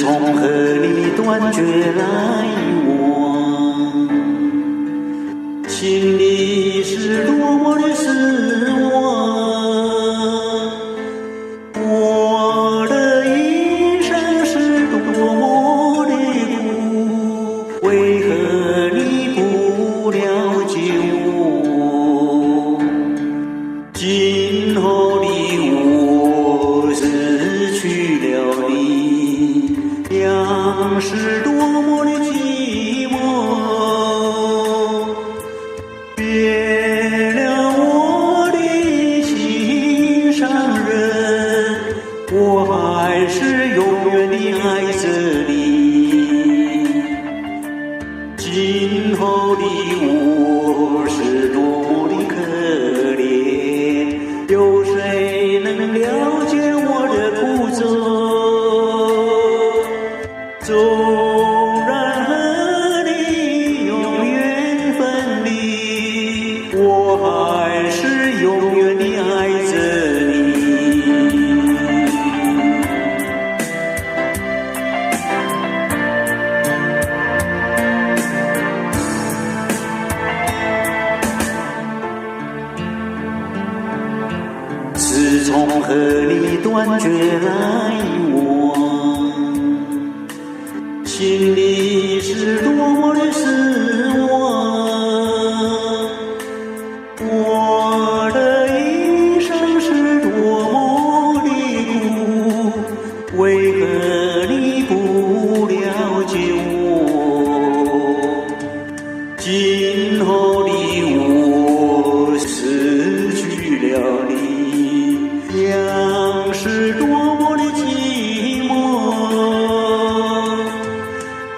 从和你断绝来往，心里是多么的失望，我的一生是多么的苦，为何你不了解我？今后的我失去了你，将是多么的寂寞。别了我的心上人，我还是永远地爱着你。今后的我是多么的可怜，有谁能了解我的苦衷？纵然和你永远分离，我还是永远地爱着你。自从和你断绝来往，心里是多么的失望，我的一生是多么的苦，为何你不了解我？今后的我失去了你，将是多么的寂寞。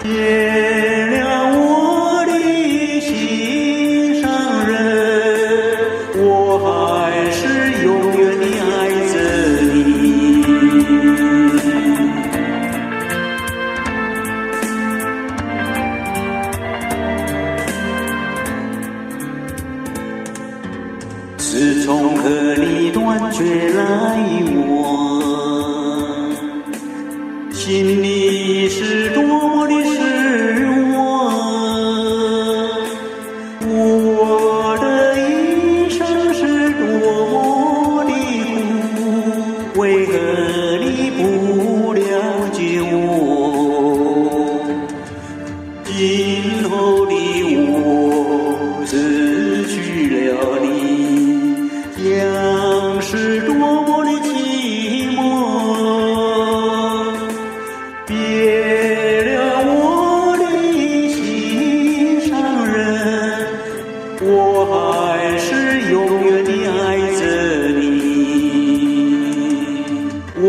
别了我的心上人，我还是永远地爱着你。自从和你断绝来往，心里是多么的失望，我的一生是多么的苦，为何你不了解我？今后的我失去了你，将是多么的寂寞。别了我的心上人，我还是永远地爱着你。我